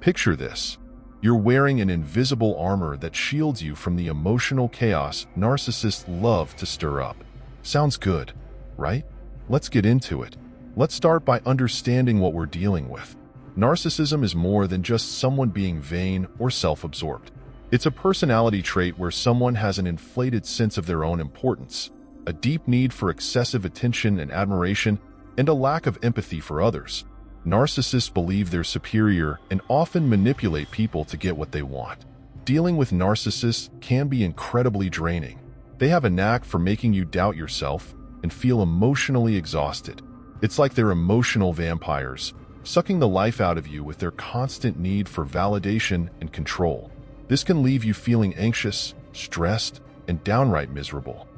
Picture this. You're wearing an invisible armor that shields you from the emotional chaos narcissists love to stir up. Sounds good, right? Let's get into it. Let's start by understanding what we're dealing with. Narcissism is more than just someone being vain or self-absorbed. It's a personality trait where someone has an inflated sense of their own importance, a deep need for excessive attention and admiration, and a lack of empathy for others. Narcissists believe they're superior and often manipulate people to get what they want. Dealing with narcissists can be incredibly draining. They have a knack for making you doubt yourself and feel emotionally exhausted. It's like they're emotional vampires, sucking the life out of you with their constant need for validation and control. This can leave you feeling anxious, stressed, and downright miserable.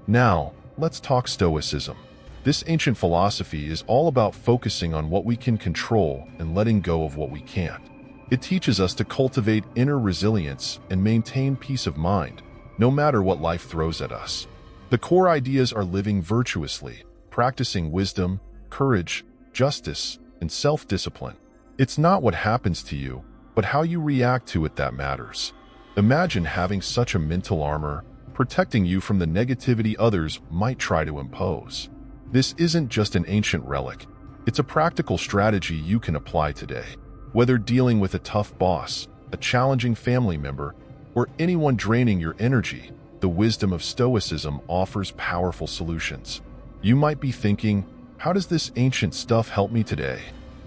Now, let's talk Stoicism. This ancient philosophy is all about focusing on what we can control and letting go of what we can't. It teaches us to cultivate inner resilience and maintain peace of mind, no matter what life throws at us. The core ideas are living virtuously, practicing wisdom, courage, justice, and self-discipline. It's not what happens to you, but how you react to it that matters. Imagine having such a mental armor, protecting you from the negativity others might try to impose. This isn't just an ancient relic. It's a practical strategy you can apply today. Whether dealing with a tough boss, a challenging family member, or anyone draining your energy, the wisdom of Stoicism offers powerful solutions. You might be thinking, how does this ancient stuff help me today?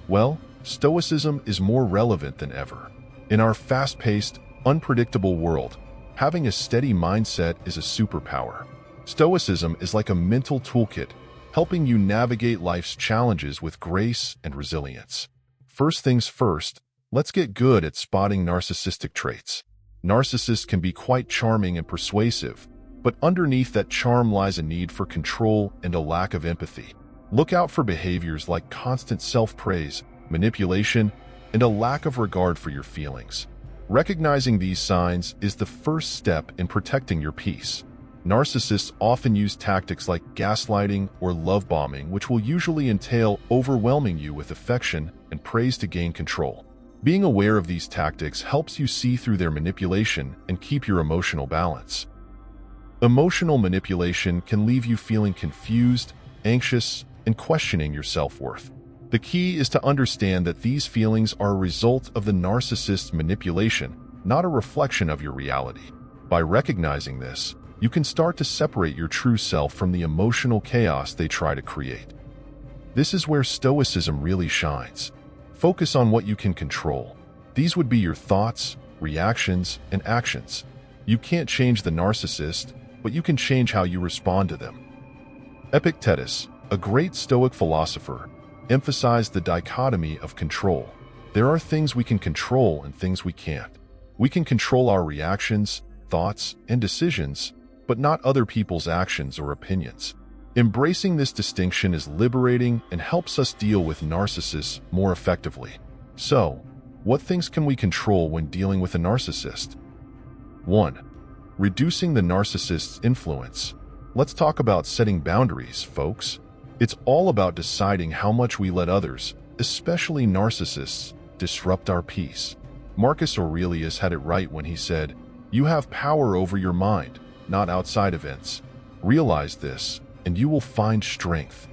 Well, Stoicism is more relevant than ever. In our fast-paced, unpredictable world, having a steady mindset is a superpower. Stoicism is like a mental toolkit, helping you navigate life's challenges with grace and resilience. First things first, let's get good at spotting narcissistic traits. Narcissists can be quite charming and persuasive, but underneath that charm lies a need for control and a lack of empathy. Look out for behaviors like constant self-praise, manipulation, and a lack of regard for your feelings. Recognizing these signs is the first step in protecting your peace. Narcissists often use tactics like gaslighting or love bombing, which will usually entail overwhelming you with affection and praise to gain control. Being aware of these tactics helps you see through their manipulation and keep your emotional balance. Emotional manipulation can leave you feeling confused, anxious, and questioning your self-worth. The key is to understand that these feelings are a result of the narcissist's manipulation, not a reflection of your reality. By recognizing this, you can start to separate your true self from the emotional chaos they try to create. This is where Stoicism really shines. Focus on what you can control. These would be your thoughts, reactions, and actions. You can't change the narcissist, but you can change how you respond to them. Epictetus, a great Stoic philosopher, emphasized the dichotomy of control. There are things we can control and things we can't. We can control our reactions, thoughts, and decisions, but not other people's actions or opinions. Embracing this distinction is liberating and helps us deal with narcissists more effectively. So, what things can we control when dealing with a narcissist? 1. Reducing the narcissist's influence. Let's talk about setting boundaries, folks. It's all about deciding how much we let others, especially narcissists, disrupt our peace. Marcus Aurelius had it right when he said, "You have power over your mind, not outside events. Realize this, and you will find strength."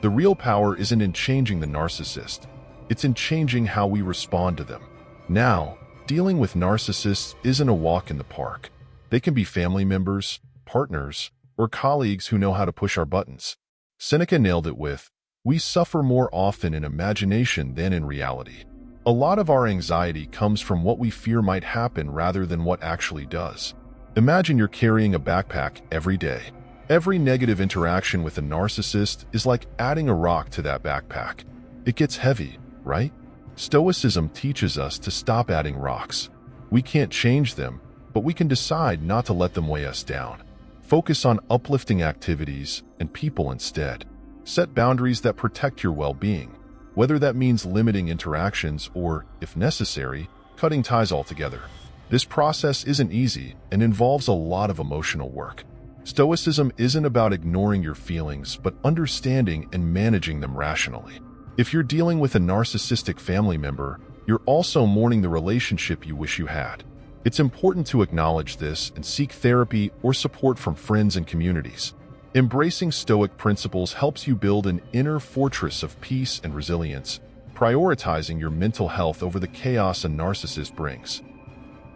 The real power isn't in changing the narcissist. It's in changing how we respond to them. Now, dealing with narcissists isn't a walk in the park. They can be family members, partners, or colleagues who know how to push our buttons. Seneca nailed it with, "We suffer more often in imagination than in reality." A lot of our anxiety comes from what we fear might happen rather than what actually does. Imagine you're carrying a backpack every day. Every negative interaction with a narcissist is like adding a rock to that backpack. It gets heavy, right? Stoicism teaches us to stop adding rocks. We can't change them, but we can decide not to let them weigh us down. Focus on uplifting activities and people instead. Set boundaries that protect your well-being, whether that means limiting interactions or, if necessary, cutting ties altogether. This process isn't easy and involves a lot of emotional work. Stoicism isn't about ignoring your feelings, but understanding and managing them rationally. If you're dealing with a narcissistic family member, You're also mourning the relationship you wish you had. It's important to acknowledge this and seek therapy or support from friends and communities. Embracing Stoic principles helps you build an inner fortress of peace and resilience, prioritizing your mental health over the chaos a narcissist brings.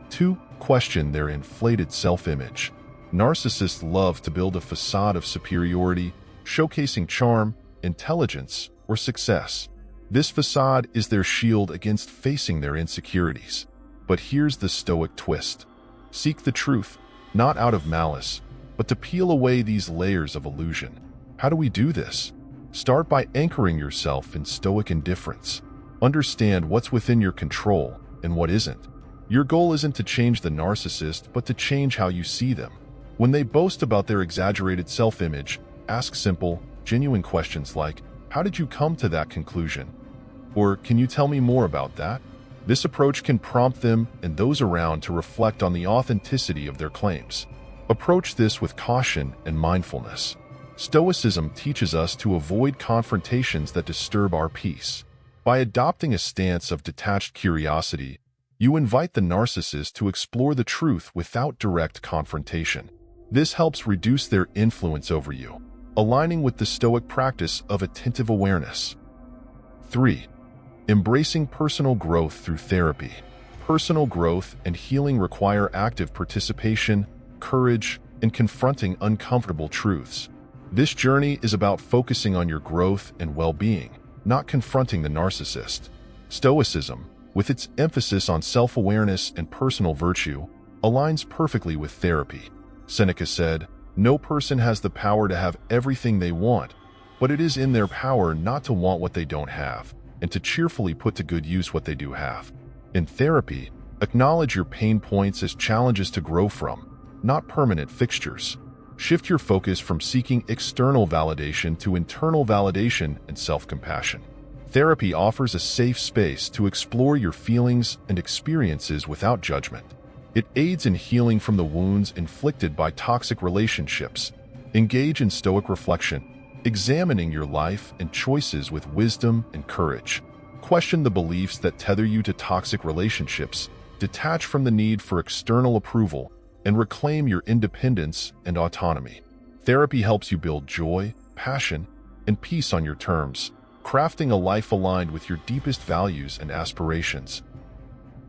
2. Question their inflated self-image. Narcissists love to build a facade of superiority, showcasing charm, intelligence, or success. This facade is their shield against facing their insecurities. But here's the Stoic twist. Seek the truth, not out of malice, but to peel away these layers of illusion. How do we do this? Start by anchoring yourself in Stoic indifference. Understand what's within your control and what isn't. Your goal isn't to change the narcissist, but to change how you see them. When they boast about their exaggerated self-image, ask simple, genuine questions like, "How did you come to that conclusion?" Or, "Can you tell me more about that?" This approach can prompt them and those around to reflect on the authenticity of their claims. Approach this with caution and mindfulness. Stoicism teaches us to avoid confrontations that disturb our peace. By adopting a stance of detached curiosity, you invite the narcissist to explore the truth without direct confrontation. This helps reduce their influence over you, aligning with the Stoic practice of attentive awareness. 3. Embracing personal growth through therapy. Personal growth and healing require active participation, courage, and confronting uncomfortable truths. This journey is about focusing on your growth and well-being, not confronting the narcissist. Stoicism, with its emphasis on self-awareness and personal virtue, aligns perfectly with therapy. Seneca said, "No person has the power to have everything they want, but it is in their power not to want what they don't have, and to cheerfully put to good use what they do have." In therapy, acknowledge your pain points as challenges to grow from, not permanent fixtures. Shift your focus from seeking external validation to internal validation and self-compassion. Therapy offers a safe space to explore your feelings and experiences without judgment. It aids in healing from the wounds inflicted by toxic relationships. Engage in Stoic reflection, examining your life and choices with wisdom and courage. Question the beliefs that tether you to toxic relationships, detach from the need for external approval, and reclaim your independence and autonomy. Therapy helps you build joy, passion, and peace on your terms, crafting a life aligned with your deepest values and aspirations.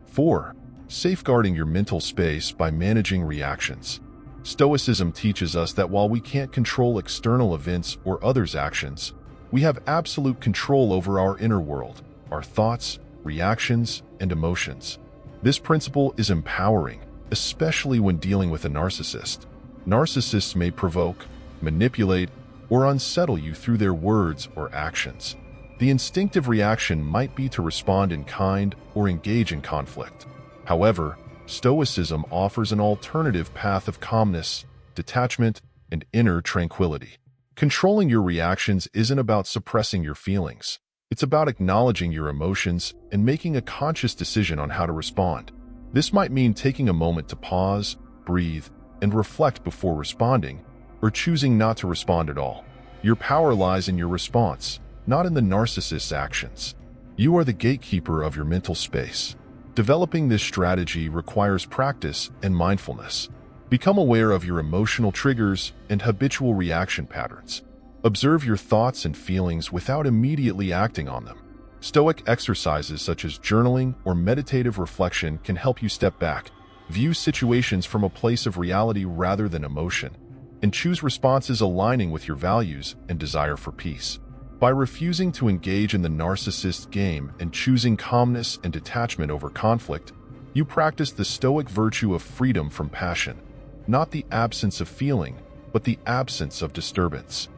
4. Safeguarding your mental space by managing reactions. Stoicism teaches us that while we can't control external events or others' actions, we have absolute control over our inner world, our thoughts, reactions, and emotions. This principle is empowering, especially when dealing with a narcissist. Narcissists may provoke, manipulate, or unsettle you through their words or actions. The instinctive reaction might be to respond in kind or engage in conflict. However, Stoicism offers an alternative path of calmness, detachment, and inner tranquility. Controlling your reactions isn't about suppressing your feelings. It's about acknowledging your emotions and making a conscious decision on how to respond. This might mean taking a moment to pause, breathe, and reflect before responding, or choosing not to respond at all. Your power lies in your response, not in the narcissist's actions. You are the gatekeeper of your mental space. Developing this strategy requires practice and mindfulness. Become aware of your emotional triggers and habitual reaction patterns. Observe your thoughts and feelings without immediately acting on them. Stoic exercises such as journaling or meditative reflection can help you step back, view situations from a place of reality rather than emotion, and choose responses aligning with your values and desire for peace. By refusing to engage in the narcissist's game and choosing calmness and detachment over conflict, you practice the Stoic virtue of freedom from passion, not the absence of feeling, but the absence of disturbance.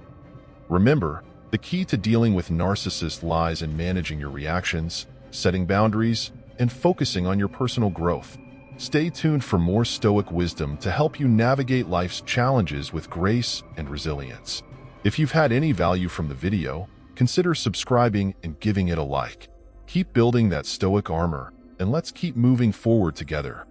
Remember, the key to dealing with narcissists lies in managing your reactions, setting boundaries, and focusing on your personal growth. Stay tuned for more Stoic wisdom to help you navigate life's challenges with grace and resilience. If you've had any value from the video, consider subscribing and giving it a like. Keep building that Stoic armor, and let's keep moving forward together.